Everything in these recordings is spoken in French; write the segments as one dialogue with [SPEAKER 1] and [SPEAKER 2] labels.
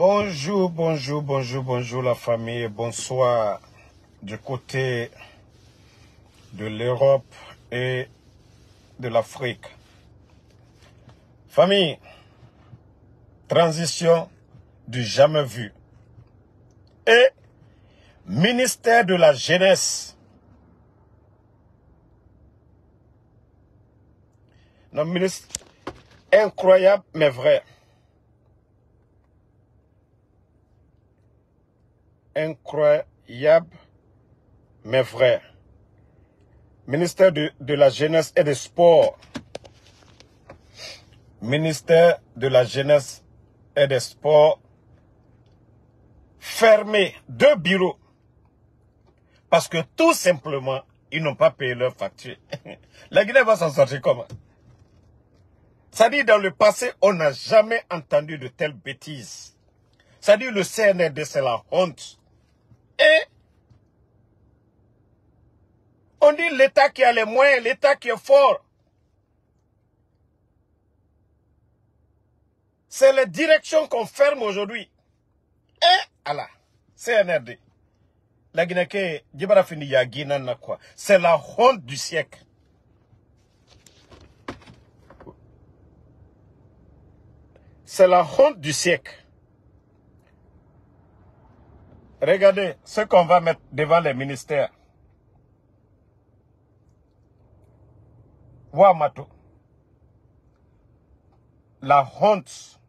[SPEAKER 1] Bonjour, bonjour, bonjour, bonjour la famille, bonsoir du côté de l'Europe et de l'Afrique. Famille, transition du jamais vu. Et ministère de la Jeunesse. Non, ministre, incroyable mais vrai. Incroyable mais vrai. Ministère de la Jeunesse et des Sports. Ministère de la Jeunesse et des Sports. Fermé 2 bureaux. Parce que tout simplement, ils n'ont pas payé leurs factures. La Guinée va s'en sortir comment? Ça dit, dans le passé, on n'a jamais entendu de telles bêtises. Ça dit, le CNRD, c'est la honte. Et on dit l'État qui a les moyens, l'État qui est fort. C'est les directions qu'on ferme aujourd'hui. Et, Allah, CNRD. La Guinée, c'est la honte du siècle. C'est la honte du siècle. Regardez ce qu'on va mettre devant les ministères. Wamato. La honte.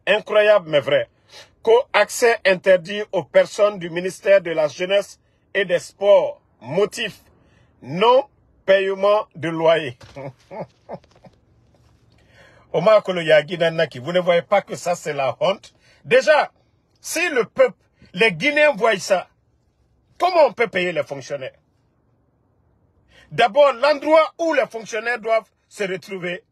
[SPEAKER 1] Incroyable mais vrai. Co-accès interdit aux personnes du ministère de la Jeunesse et des Sports. Motif, non paiement de loyer. Omar Kolo Yagi Nanaki, vous ne voyez pas que ça c'est la honte? Déjà, si le peuple, les Guinéens voient ça, comment on peut payer les fonctionnaires? D'abord, l'endroit où les fonctionnaires doivent se retrouver,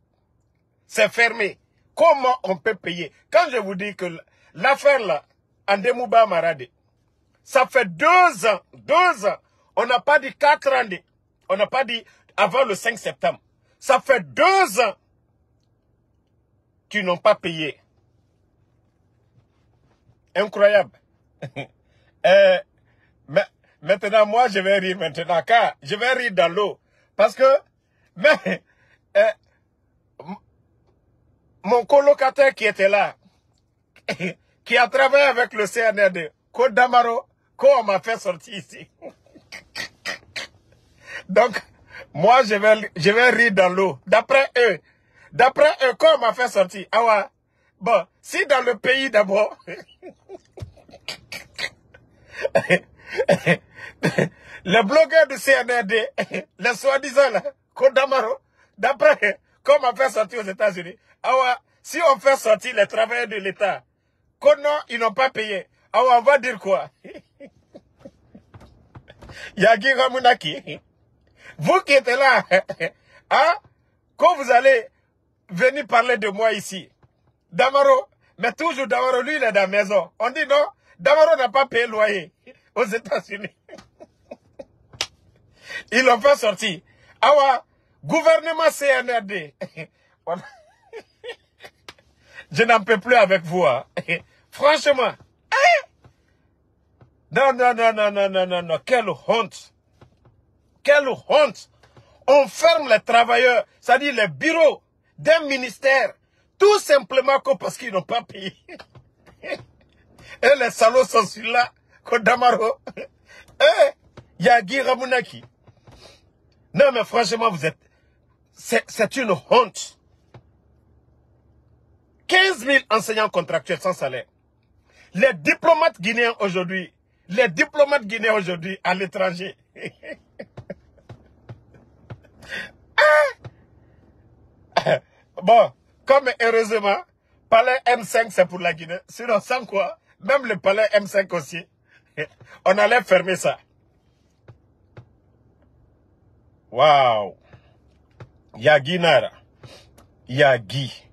[SPEAKER 1] c'est fermé. Comment on peut payer? Quand je vous dis que l'affaire là, Andemouba Marade, ça fait 2 ans, 2 ans. On n'a pas dit 4 ans, on n'a pas dit avant le 5 septembre. Ça fait 2 ans qu'ils n'ont pas payé. Incroyable. Mais maintenant, moi, je vais rire maintenant, car je vais rire dans l'eau. Parce que, mon colocataire qui était là, qui a travaillé avec le CNRD, Kodamaro, on m'a fait sortir ici. Donc, moi, je vais rire dans l'eau. D'après eux, quand on m'a fait sortir, ah ouais, bon, si dans le pays d'abord, les blogueurs du CNRD, les soi-disant là, Kodamaro, d'après, quand on m'a fait sortir aux États-Unis, ah ouais, si on fait sortir les travailleurs de l'État, non, ils n'ont pas payé, ah ouais, on va dire quoi? Yagi Ramunaki, vous qui êtes là, hein, quand vous allez venir parler de moi ici, Damaro, mais toujours Damaro, lui, il est dans la maison. On dit non, Damaro n'a pas payé le loyer aux États-Unis. Ils l'ont fait sortir. Ah ouais, gouvernement CNRD. Je n'en peux plus avec vous. Hein. Franchement. Non, non, non, non, non, non, non, non. Quelle honte. Quelle honte. On ferme les travailleurs, c'est-à-dire les bureaux d'un ministère, tout simplement parce qu'ils n'ont pas payé. Et les salauds sont sur là, Kodamaro. Et Yagi Ramunaki. Non, mais franchement, vous êtes... C'est une honte. 15 000 enseignants contractuels sans salaire. Les diplomates guinéens aujourd'hui à l'étranger. Bon, comme heureusement, palais M5 c'est pour la Guinée. Sinon, sans quoi, même le palais M5 aussi, on allait fermer ça. Waouh. Yagi Nara. Yagi.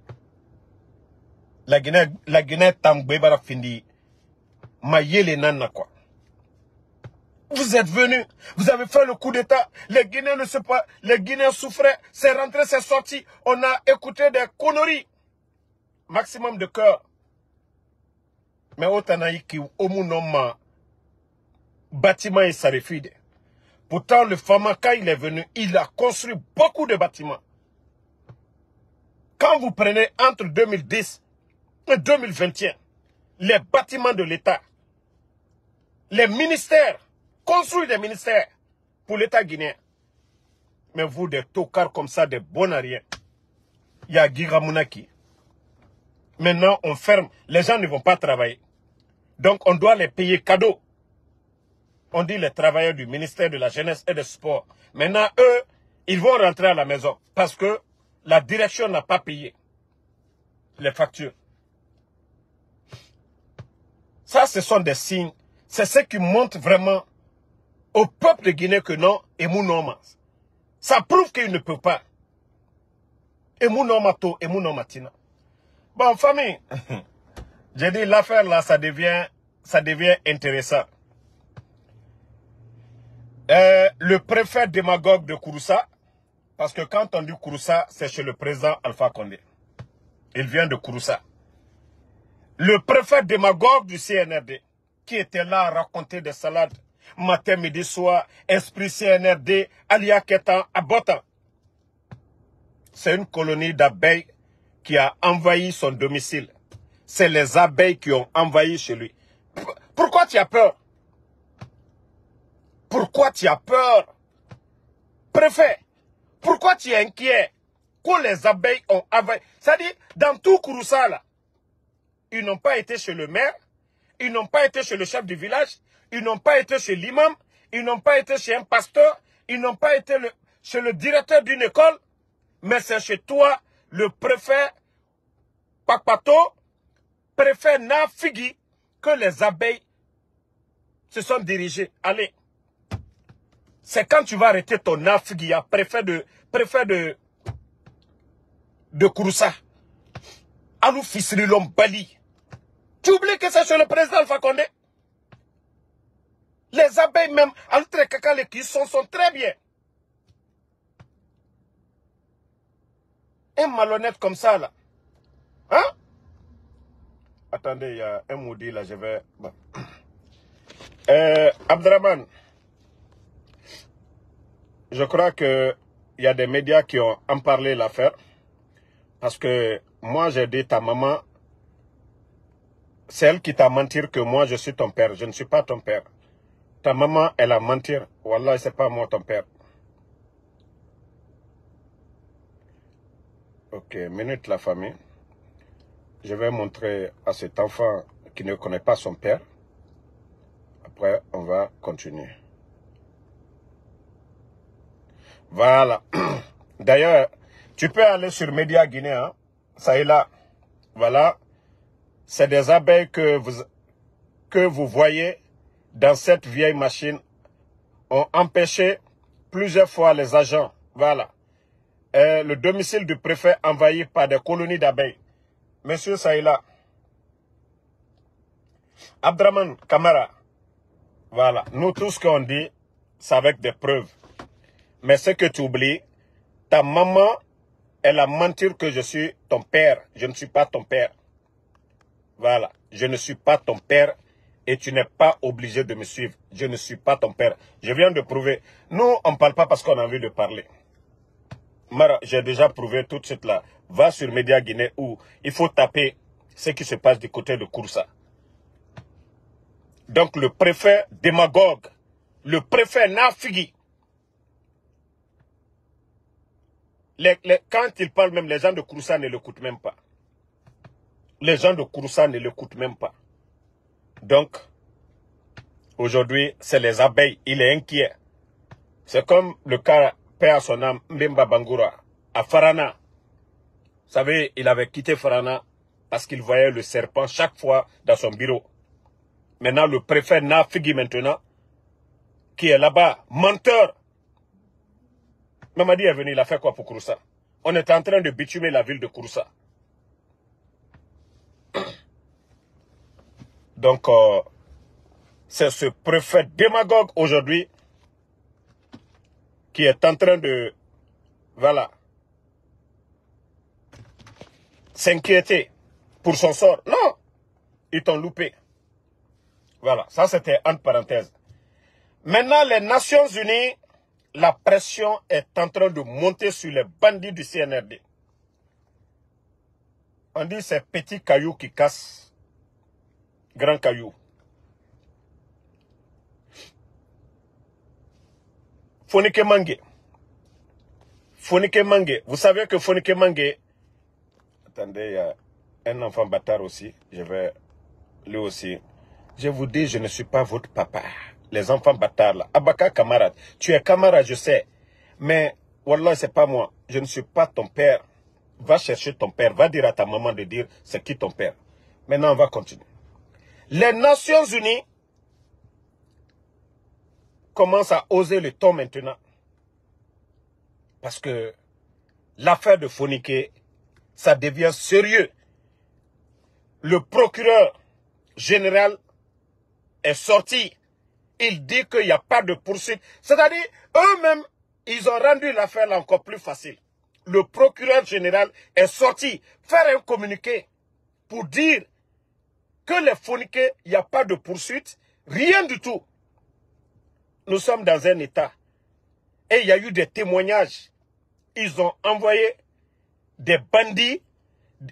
[SPEAKER 1] La Guinée també bara findi. Ma yele nana quoi. Vous êtes venus, vous avez fait le coup d'État, les Guinéens ne se pas, les Guinéens souffraient, c'est rentré, c'est sorti, on a écouté des conneries. Maximum de cœur. Mais autant qui au monde bâtiment et sarifide. Pourtant, le Fama, quand il est venu, il a construit beaucoup de bâtiments. Quand vous prenez entre 2010 et 2021, les bâtiments de l'État, les ministères, construire des ministères pour l'État guinéen. Mais vous, des tocards comme ça, des bons à rien. Il y a Guira Mounaki. Maintenant, on ferme. Les gens ne vont pas travailler. Donc, on doit les payer cadeau. On dit les travailleurs du ministère de la Jeunesse et des Sports. Maintenant, eux, ils vont rentrer à la maison parce que la direction n'a pas payé les factures. Ça, ce sont des signes. C'est ce qui montre vraiment au peuple de Guinée que non, Emou Normas. Ça prouve qu'il ne peut pas. Emou Normato, Emou Normatina. Bon, famille, j'ai dit l'affaire là, ça devient intéressant. Le préfet démagogue de Kouroussa, parce que quand on dit Kouroussa, c'est chez le président Alpha Condé. Il vient de Kouroussa. Le préfet démagogue du CNRD, qui était là à raconter des salades, matin, midi, soir, esprit CNRD, Alia Ketan, Abotan. C'est une colonie d'abeilles qui a envahi son domicile. C'est les abeilles qui ont envahi chez lui. Pourquoi tu as peur? Pourquoi tu as peur? Préfet, pourquoi tu es inquiet quand les abeilles ont envahi? C'est-à-dire, dans tout Kouroussa, là, ils n'ont pas été chez le maire, ils n'ont pas été chez le chef du village, ils n'ont pas été chez l'imam, ils n'ont pas été chez un pasteur, ils n'ont pas été chez le directeur d'une école, mais c'est chez toi, le préfet Pakpato, préfet Nafigi, que les abeilles se sont dirigées. Allez, c'est quand tu vas arrêter ton Nafigi, préfet de Kouroussa, Alou Fisrilom Bali. Tu oublies que c'est chez le président Alpha Condé? Les abeilles même, Altre Kakale qui sont très bien. Un malhonnête comme ça là. Hein? Attendez, il y a un maudit là, je vais... Bon. Abdraman, je crois que il y a des médias qui ont en parlé l'affaire. Parce que moi j'ai dit ta maman, c'est elle qui t'a menti que moi je suis ton père. Je ne suis pas ton père. Ta maman, elle a menti. Wallah, c'est pas moi ton père. Ok, minute la famille. Je vais montrer à cet enfant qui ne connaît pas son père. Après, on va continuer. Voilà. D'ailleurs, tu peux aller sur Média Guinée. Hein? Ça est là. Voilà. C'est des abeilles que vous voyez dans cette vieille machine. Ont empêché plusieurs fois les agents. Voilà. Le domicile du préfet envahi par des colonies d'abeilles. Monsieur Saïla. Abdraman Kamara. Voilà. Nous, tout ce qu'on dit, c'est avec des preuves. Mais ce que tu oublies, ta maman, elle a menti que je suis ton père. Je ne suis pas ton père. Voilà. Je ne suis pas ton père et tu n'es pas obligé de me suivre. Je ne suis pas ton père. Je viens de prouver. Nous, on ne parle pas parce qu'on a envie de parler. Mara, j'ai déjà prouvé tout de suite là. Va sur Média Guinée où il faut taper ce qui se passe du côté de Kouroussa. Donc le préfet démagogue, le préfet Nafigi, quand il parle même, les gens de Kouroussa ne l'écoutent même pas. Les gens de Kouroussa ne l'écoutent même pas. Donc, aujourd'hui, c'est les abeilles. Il est inquiet. C'est comme le cas, paix à son âme, Mbemba Bangoura, à Farana. Vous savez, il avait quitté Farana parce qu'il voyait le serpent chaque fois dans son bureau. Maintenant, le préfet Nafigi maintenant, qui est là-bas, menteur. Mamadi est venu, il a fait quoi pour Kouroussa? On est en train de bitumer la ville de Kouroussa. Donc, c'est ce préfet démagogue aujourd'hui qui est en train de, voilà, s'inquiéter pour son sort. Non, ils t'ont loupé. Voilà, ça c'était entre parenthèses. Maintenant, les Nations Unies, la pression est en train de monter sur les bandits du CNRD. On dit c'est petits cailloux qui cassent grands cailloux. Fonike Mange. Fonike Mange. Vous savez que Fonike Mange... Attendez, il y a un enfant bâtard aussi. Je vais... Lui aussi. Je vous dis, je ne suis pas votre papa. Les enfants bâtards là. Abaka camarade. Tu es camarade, je sais. Mais, wallah, c'est pas moi. Je ne suis pas ton père. Va chercher ton père. Va dire à ta maman de dire c'est qui ton père. Maintenant, on va continuer. Les Nations Unies commencent à oser le ton maintenant. Parce que l'affaire de Fonike, ça devient sérieux. Le procureur général est sorti. Il dit qu'il n'y a pas de poursuite. C'est-à-dire, eux-mêmes, ils ont rendu l'affaire encore plus facile. Le procureur général est sorti faire un communiqué pour dire que les Fonike, il n'y a pas de poursuite, rien du tout. Nous sommes dans un état. Et il y a eu des témoignages. Ils ont envoyé des bandits,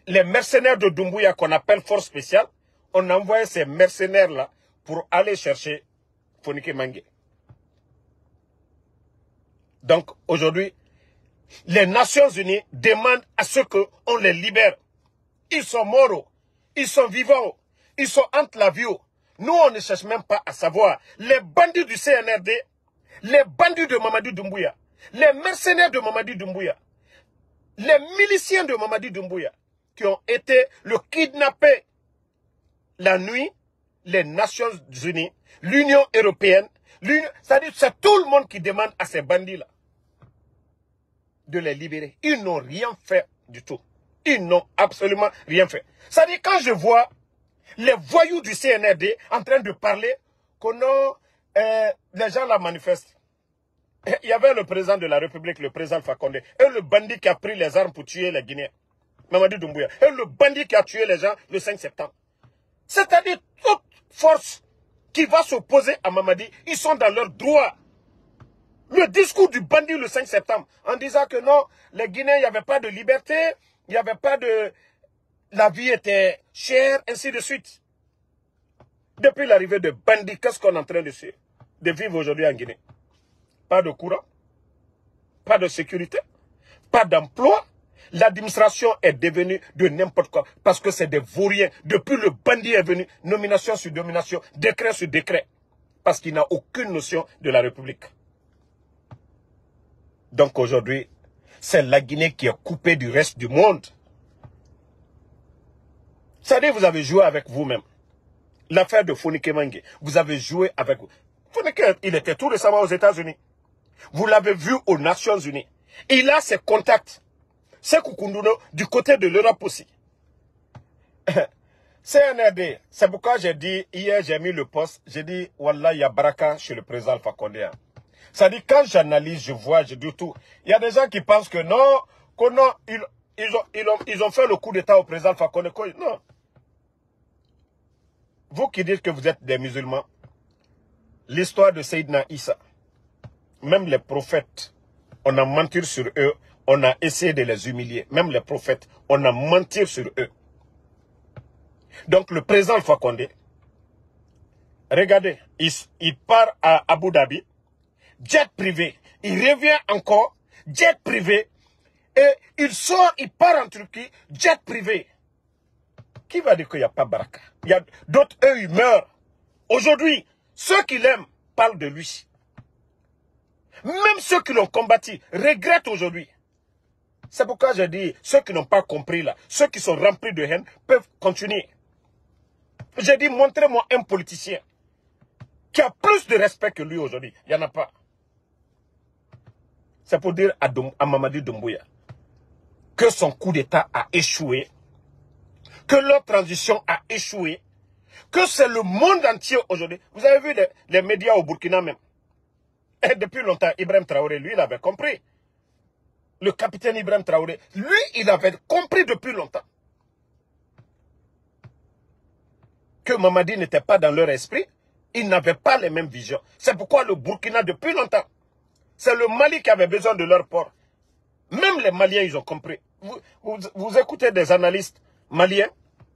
[SPEAKER 1] les mercenaires de Doumbouya qu'on appelle force spéciale. On a envoyé ces mercenaires-là pour aller chercher Fonike Mange. Donc aujourd'hui, les Nations Unies demandent à ce qu'on les libère. Ils sont morts, ils sont vivants, ils sont entre la vie. Nous, on ne cherche même pas à savoir. Les bandits du CNRD, les bandits de Mamadi Doumbouya, les mercenaires de Mamadi Doumbouya, les miliciens de Mamadi Doumbouya, qui ont été le kidnappés la nuit, les Nations Unies, l'Union européenne, c'est-à-dire c'est tout le monde qui demande à ces bandits-là de les libérer. Ils n'ont rien fait du tout. Ils n'ont absolument rien fait. C'est-à-dire quand je vois les voyous du CNRD en train de parler les gens la manifestent. Il y avait le président de la République, le président Alpha Condé, et le bandit qui a pris les armes pour tuer les Guinéens, Mamadi Doumbouya, et le bandit qui a tué les gens le 5 septembre. C'est-à-dire toute force qui va s'opposer à Mamadi, ils sont dans leur droit. Le discours du bandit le 5 septembre, en disant que non, les Guinéens, il n'y avait pas de liberté, il n'y avait pas de... La vie était chère, ainsi de suite. Depuis l'arrivée de bandits, qu'est-ce qu'on est en train de vivre aujourd'hui en Guinée? Pas de courant, pas de sécurité, pas d'emploi. L'administration est devenue de n'importe quoi parce que c'est des vauriens. Depuis le bandit est venu, nomination sur nomination, décret sur décret. Parce qu'il n'a aucune notion de la République. Donc aujourd'hui, c'est la Guinée qui est coupée du reste du monde. C'est-à-dire vous avez joué avec vous-même. L'affaire de Fonike Mange, vous avez joué avec vous. Fonike, il était tout récemment aux États-Unis. Vous l'avez vu aux Nations Unies. Il a ses contacts. C'est Kukunduno du côté de l'Europe aussi. CNRD, c'est pourquoi j'ai dit, hier j'ai mis le poste, j'ai dit, Wallah, il y a baraka chez le président Alpha Condé. Ça dit, quand j'analyse, je vois, je dis tout. Il y a des gens qui pensent que non, ils ont fait le coup d'État au président Alpha Condé. Non. Vous qui dites que vous êtes des musulmans, l'histoire de Seydina Issa, même les prophètes, on a menti sur eux, on a essayé de les humilier. Même les prophètes, on a menti sur eux. Donc le président Alpha Condé, regardez, il part à Abu Dhabi, jet privé, il revient encore, jet privé, et il sort, il part en Turquie, jet privé. Qui va dire qu'il n'y a pas baraka? Il y a d'autres, eux, ils meurent. Aujourd'hui, ceux qui l'aiment parlent de lui. Même ceux qui l'ont combattu regrettent aujourd'hui. C'est pourquoi j'ai dit, ceux qui n'ont pas compris là, ceux qui sont remplis de haine, peuvent continuer. J'ai dit, montrez-moi un politicien qui a plus de respect que lui aujourd'hui. Il n'y en a pas. C'est pour dire à Mamadi Doumbouya que son coup d'État a échoué, que leur transition a échoué, que c'est le monde entier aujourd'hui. Vous avez vu les médias au Burkina même. Et depuis longtemps, Ibrahim Traoré, lui, il avait compris. Le capitaine Ibrahim Traoré, lui, il avait compris depuis longtemps que Mamadi n'était pas dans leur esprit. Ils n'avaient pas les mêmes visions. C'est pourquoi le Burkina, depuis longtemps, c'est le Mali qui avait besoin de leur port. Même les Maliens, ils ont compris. Vous écoutez des analystes maliens,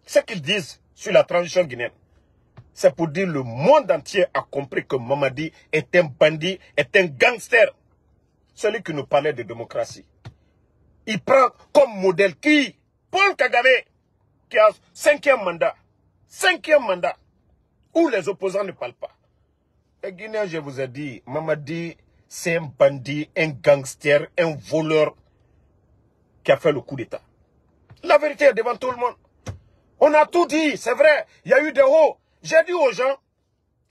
[SPEAKER 1] ce qu'ils disent sur la transition guinéenne. C'est pour dire le monde entier a compris que Mamadi est un bandit, est un gangster. Celui qui nous parlait de démocratie. Il prend comme modèle qui? Paul Kagame, qui a 5e mandat. 5e mandat. Où les opposants ne parlent pas. Les Guinéens, je vous ai dit, Mamadi, c'est un bandit, un gangster, un voleur qui a fait le coup d'État. La vérité est devant tout le monde. On a tout dit, c'est vrai. Il y a eu des hauts. J'ai dit aux gens,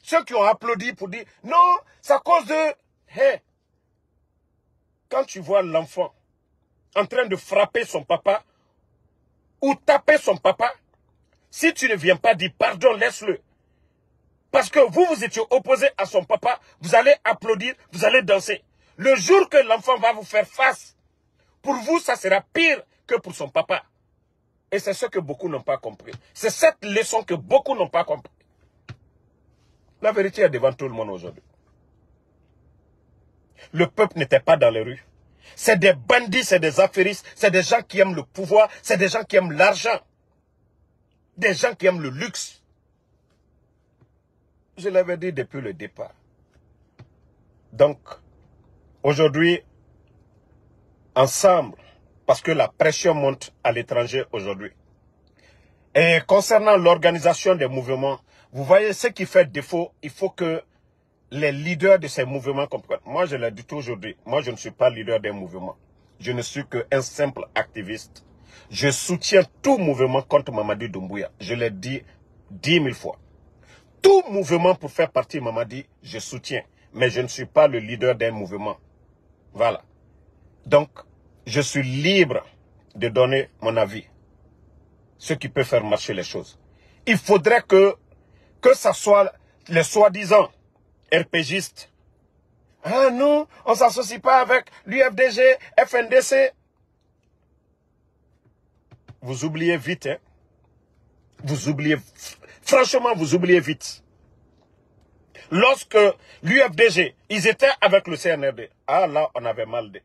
[SPEAKER 1] ceux qui ont applaudi pour dire, non, c'est à cause de... Hey, quand tu vois l'enfant en train de frapper son papa ou taper son papa, si tu ne viens pas dire pardon, laisse-le. Parce que vous étiez opposé à son papa, vous allez applaudir, vous allez danser. Le jour que l'enfant va vous faire face, pour vous, ça sera pire que pour son papa. Et c'est ce que beaucoup n'ont pas compris. C'est cette leçon que beaucoup n'ont pas compris. La vérité est devant tout le monde aujourd'hui. Le peuple n'était pas dans les rues. C'est des bandits, c'est des affairistes, c'est des gens qui aiment le pouvoir, c'est des gens qui aiment l'argent. Des gens qui aiment le luxe. Je l'avais dit depuis le départ. Donc, aujourd'hui, ensemble, parce que la pression monte à l'étranger aujourd'hui. Et concernant l'organisation des mouvements, vous voyez ce qui fait défaut, il faut que les leaders de ces mouvements comprennent. Moi, je l'ai dit tout aujourd'hui, moi je ne suis pas leader d'un mouvement. Je ne suis qu'un simple activiste. Je soutiens tout mouvement contre Mamadi Doumbouya. Je l'ai dit 10 000 fois. Tout mouvement pour faire partie de Mamadi, je soutiens. Mais je ne suis pas le leader d'un mouvement. Voilà. Donc, je suis libre de donner mon avis. Ce qui peut faire marcher les choses. Il faudrait que ça soit les soi-disant RPGistes. Ah non, on ne s'associe pas avec l'UFDG, FNDC. Vous oubliez vite, hein. Vous oubliez, franchement, vous oubliez vite. Lorsque l'UFDG, ils étaient avec le CNRD. Ah là, on avait mal dit.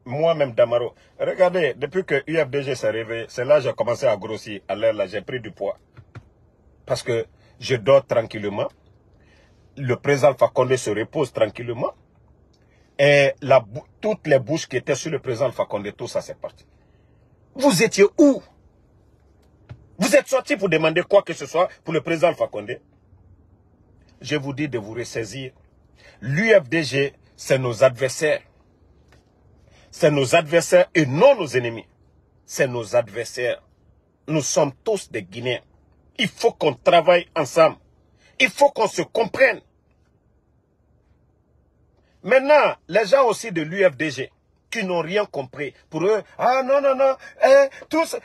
[SPEAKER 1] Moi-même, Damaro. Regardez, depuis que l'UFDG s'est réveillé, c'est là que j'ai commencé à grossir. À l'heure là, j'ai pris du poids. Parce que je dors tranquillement. Le président Alpha Condé se repose tranquillement. Et toutes les bouches qui étaient sur le président Alpha Condé, tout ça c'est parti. Vous étiez où? Vous êtes sortis pour demander quoi que ce soit pour le président Alpha Condé? Je vous dis de vous ressaisir. L'UFDG, c'est nos adversaires. C'est nos adversaires et non nos ennemis. C'est nos adversaires. Nous sommes tous des Guinéens. Il faut qu'on travaille ensemble. Il faut qu'on se comprenne. Maintenant, les gens aussi de l'UFDG, qui n'ont rien compris, pour eux, ah non, non, non,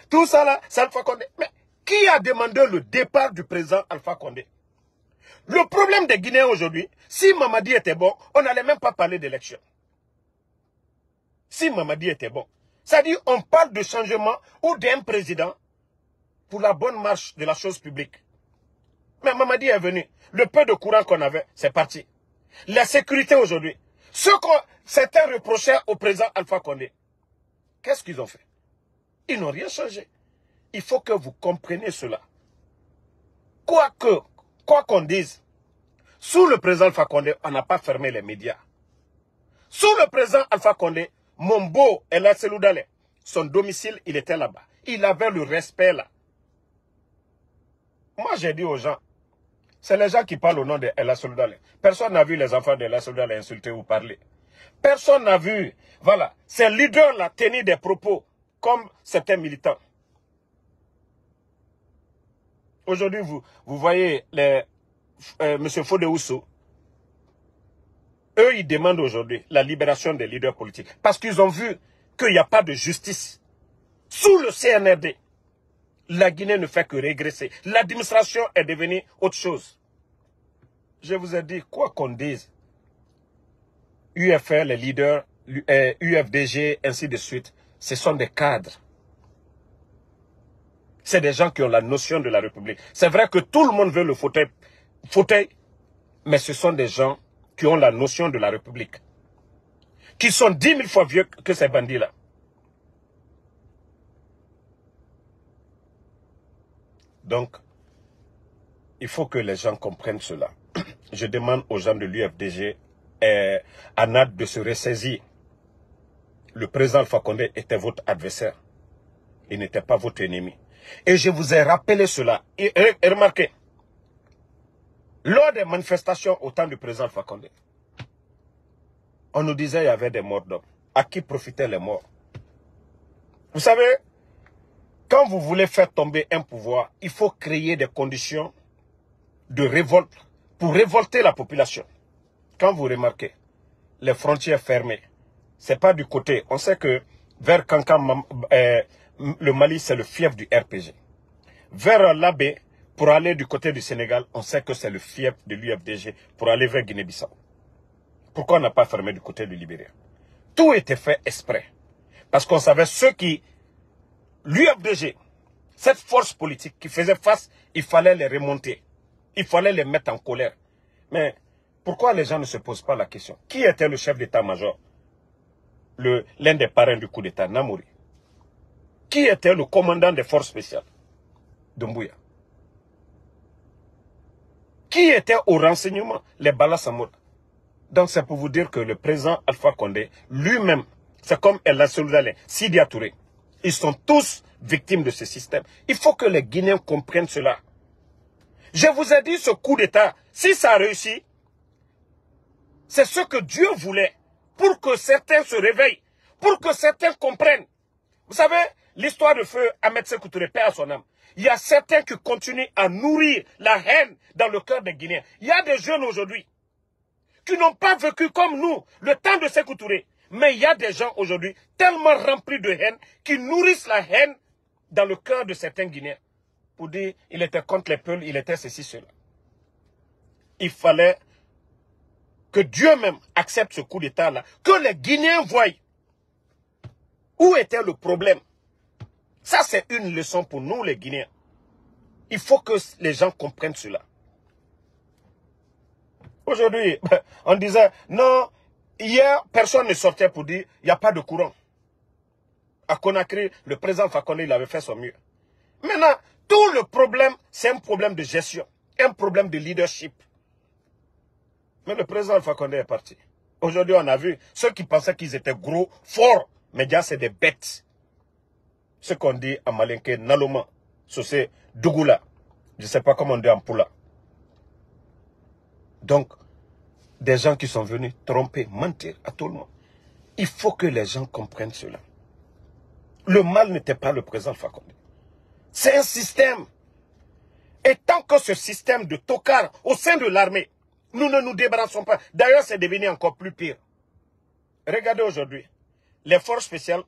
[SPEAKER 1] tout ça là, c'est Alpha Condé. Mais qui a demandé le départ du président Alpha Condé? Le problème des Guinéens aujourd'hui, si Mamadi était bon, on n'allait même pas parler d'élection. Si Mamadi était bon. C'est-à-dire, on parle de changement ou d'un président pour la bonne marche de la chose publique. Mais Mamadi est venu. Le peu de courant qu'on avait, c'est parti. La sécurité aujourd'hui. Ce que certains reprochaient au président Alpha Condé, qu'est-ce qu'ils ont fait? Ils n'ont rien changé. Il faut que vous compreniez cela. Quoi qu'on dise, sous le président Alpha Condé, on n'a pas fermé les médias. Sous le président Alpha Condé, Mombo El Seloudale, son domicile, il était là-bas. Il avait le respect là. Moi, j'ai dit aux gens, c'est les gens qui parlent au nom de El Seloudale. Personne n'a vu les enfants de El Seloudale insulter ou parler. Personne n'a vu. Voilà. Ces leaders-là tenaient des propos comme certains militants. Aujourd'hui, vous voyez M. Fodé-Ousso. Eux, ils demandent aujourd'hui la libération des leaders politiques. Parce qu'ils ont vu qu'il n'y a pas de justice. Sous le CNRD. La Guinée ne fait que régresser. L'administration est devenue autre chose. Je vous ai dit, quoi qu'on dise, UFR, les leaders, UFDG, ainsi de suite, ce sont des cadres. C'est des gens qui ont la notion de la République. C'est vrai que tout le monde veut le fauteuil, mais ce sont des gens qui ont la notion de la République. Qui sont 10 000 fois vieux que ces bandits-là. Donc, il faut que les gens comprennent cela. Je demande aux gens de l'UFDG à Nad de se ressaisir. Le président Alpha Condé était votre adversaire. Il n'était pas votre ennemi. Et je vous ai rappelé cela. Et remarquez, lors des manifestations au temps du président Alpha Condé, on nous disait qu'il y avait des morts d'hommes. À qui profitaient les morts? Vous savez, quand vous voulez faire tomber un pouvoir, il faut créer des conditions de révolte pour révolter la population. Quand vous remarquez les frontières fermées, ce n'est pas du côté. On sait que vers Kankan, le Mali, c'est le fief du RPG. Vers l'Abbé, pour aller du côté du Sénégal, on sait que c'est le fief de l'UFDG pour aller vers Guinée-Bissau. Pourquoi on n'a pas fermé du côté du Libéria? Tout était fait exprès. Parce qu'on savait ceux qui... L'UFDG, cette force politique qui faisait face, il fallait les remonter. Il fallait les mettre en colère. Mais pourquoi les gens ne se posent pas la question? Qui était le chef d'état-major? L'un des parrains du coup d'état, Namouri. Qui était le commandant des forces spéciales? Doumbouya. Qui était au renseignement? Les Bala Samoura. Donc c'est pour vous dire que le président Alpha Condé, lui-même, c'est comme El Assoulzaleh, Sidi Touré. Ils sont tous victimes de ce système. Il faut que les Guinéens comprennent cela. Je vous ai dit, ce coup d'État, si ça réussit, c'est ce que Dieu voulait pour que certains se réveillent, pour que certains comprennent. Vous savez, l'histoire de feu Ahmed Sékou Touré, paix à son âme. Il y a certains qui continuent à nourrir la haine dans le cœur des Guinéens. Il y a des jeunes aujourd'hui qui n'ont pas vécu comme nous le temps de Sékou Touré. Mais il y a des gens aujourd'hui tellement remplis de haine qui nourrissent la haine dans le cœur de certains Guinéens. Pour dire, il était contre les peuples, il était ceci, cela. Il fallait que Dieu même accepte ce coup d'État-là. Que les Guinéens voient où était le problème. Ça, c'est une leçon pour nous, les Guinéens. Il faut que les gens comprennent cela. Aujourd'hui, on disait, non, hier, personne ne sortait pour dire, il n'y a pas de courant. À Conakry, le président Fakonde, il avait fait son mieux. Maintenant, tout le problème, c'est un problème de gestion, un problème de leadership. Mais le président Alpha Condé est parti. Aujourd'hui, on a vu ceux qui pensaient qu'ils étaient gros, forts, mais déjà c'est des bêtes. Ce qu'on dit en malinké, Naloma, c'est Dougoula. Je ne sais pas comment on dit en Poula. Donc, des gens qui sont venus tromper, mentir à tout le monde. Il faut que les gens comprennent cela. Le mal n'était pas le président Alpha Condé. C'est un système. Et tant que ce système de tocard au sein de l'armée, nous ne nous débarrassons pas. D'ailleurs, c'est devenu encore plus pire. Regardez aujourd'hui, les forces spéciales,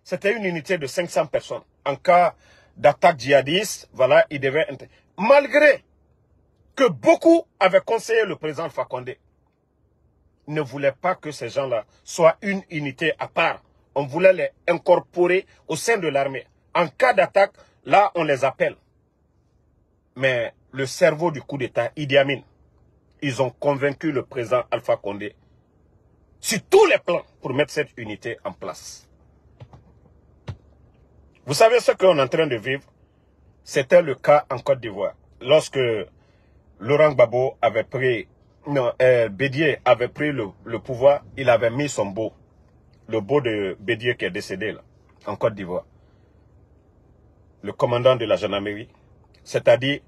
[SPEAKER 1] c'était une unité de 500 personnes. En cas d'attaque djihadiste, voilà, ils devaient... Malgré que beaucoup avaient conseillé le président Alpha Condé, ne voulait pas que ces gens-là soient une unité à part. On voulait les incorporer au sein de l'armée. En cas d'attaque, là, on les appelle. Mais le cerveau du coup d'État, Idi Amin, ils ont convaincu le président Alpha Condé sur tous les plans pour mettre cette unité en place. Vous savez ce qu'on est en train de vivre? C'était le cas en Côte d'Ivoire. Lorsque Laurent Gbagbo avait pris, Bédié avait pris le pouvoir, il avait mis son beau. Le beau de Bédié qui est décédé là, en Côte d'Ivoire. Le commandant de la gendarmerie, c'est-à-dire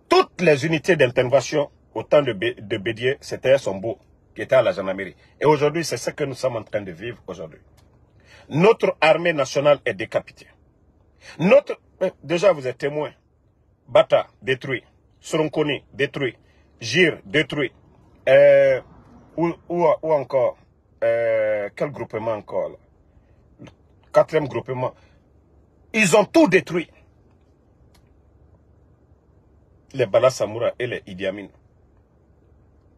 [SPEAKER 1] toutes les unités d'intervention au temps de Bédié, c'était son beau qui était à la gendarmerie. Et aujourd'hui, c'est ce que nous sommes en train de vivre aujourd'hui. Notre armée nationale est décapitée. Déjà vous êtes témoin. Bata, détruit. Soronkoni, détruit. Gir, détruit. Où encore quel groupement encore là? 4e groupement. Ils ont tout détruit. les Bala Samoura et les Idi Amin.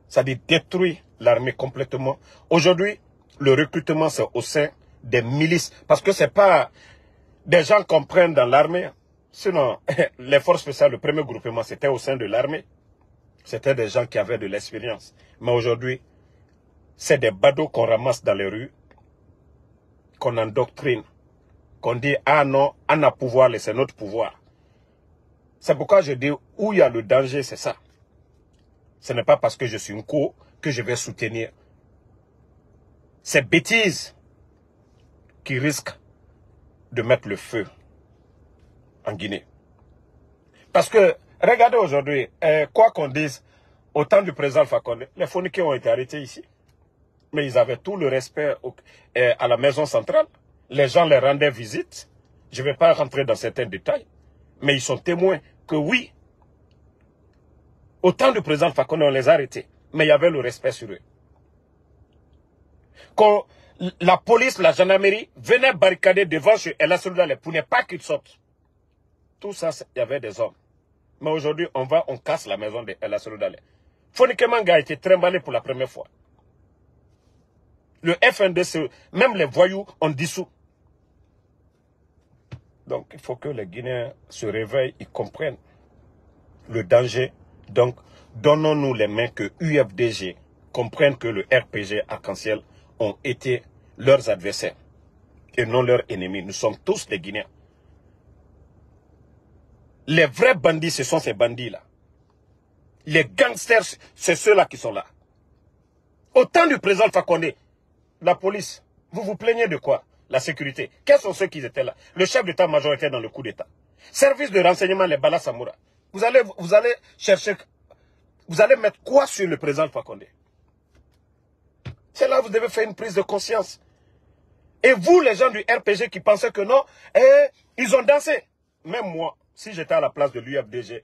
[SPEAKER 1] Ça dit détruire l'armée complètement. Aujourd'hui, le recrutement, c'est au sein des milices. Parce que ce n'est pas des gens qu'on prenne dans l'armée. Sinon, les forces spéciales, le premier groupement, c'était au sein de l'armée. C'était des gens qui avaient de l'expérience. Mais aujourd'hui, c'est des badauds qu'on ramasse dans les rues, qu'on endoctrine, qu'on dit « Ah non, on a pouvoir, c'est notre pouvoir ». C'est pourquoi je dis où il y a le danger, c'est ça. Ce n'est pas parce que je suis une co que je vais soutenir ces bêtises qui risquent de mettre le feu en Guinée. Parce que, regardez aujourd'hui, quoi qu'on dise, au temps du président Alpha Condé, les Fonikés ont été arrêtés ici. Mais ils avaient tout le respect à la maison centrale. Les gens les rendaient visite. Je ne vais pas rentrer dans certains détails. Mais ils sont témoins que oui, au temps du président Alpha Condé, on les a arrêtés. Mais il y avait le respect sur eux. Quand la police, la gendarmerie venait barricader devant chez El Assoudale pour ne pas qu'ils sortent. Tout ça, il y avait des hommes. Mais aujourd'hui, on casse la maison de El Assoudale. Fonikè Manga a été trimballé pour la première fois. Le FNDC, même les voyous, ont dissous. Donc, il faut que les Guinéens se réveillent, ils comprennent le danger. Donc, donnons-nous les mains que UFDG comprenne que le RPG Arc-en-Ciel ont été leurs adversaires et non leurs ennemis. Nous sommes tous des Guinéens. Les vrais bandits, ce sont ces bandits-là. Les gangsters, c'est ceux-là qui sont là. Au temps du président Alpha Condé, la police, vous vous plaignez de quoi? La sécurité. Quels sont ceux qui étaient là? Le chef d'état-major était dans le coup d'état. Service de renseignement, les Bala Samoura. Vous allez chercher, vous allez mettre quoi sur le président Alpha Condé? C'est là que vous devez faire une prise de conscience. Et vous, les gens du RPG qui pensaient que non, ils ont dansé. Même moi, si j'étais à la place de l'UFDG,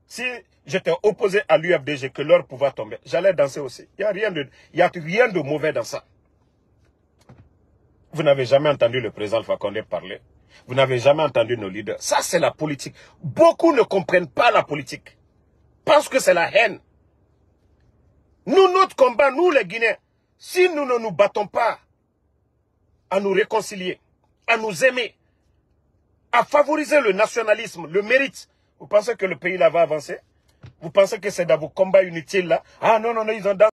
[SPEAKER 1] si j'étais opposé à l'UFDG, que l'heure pouvait tomber, j'allais danser aussi. Il n'y a rien de mauvais dans ça. Vous n'avez jamais entendu le président Alpha Condé parler. Vous n'avez jamais entendu nos leaders. Ça, c'est la politique. Beaucoup ne comprennent pas la politique. Pensent que c'est la haine. Nous, notre combat, nous les Guinéens, si nous ne nous battons pas à nous réconcilier, à nous aimer, à favoriser le nationalisme, le mérite, vous pensez que le pays là va avancer? Vous pensez que c'est dans vos combats inutiles là? Ah non, non, non, ils ont dansé.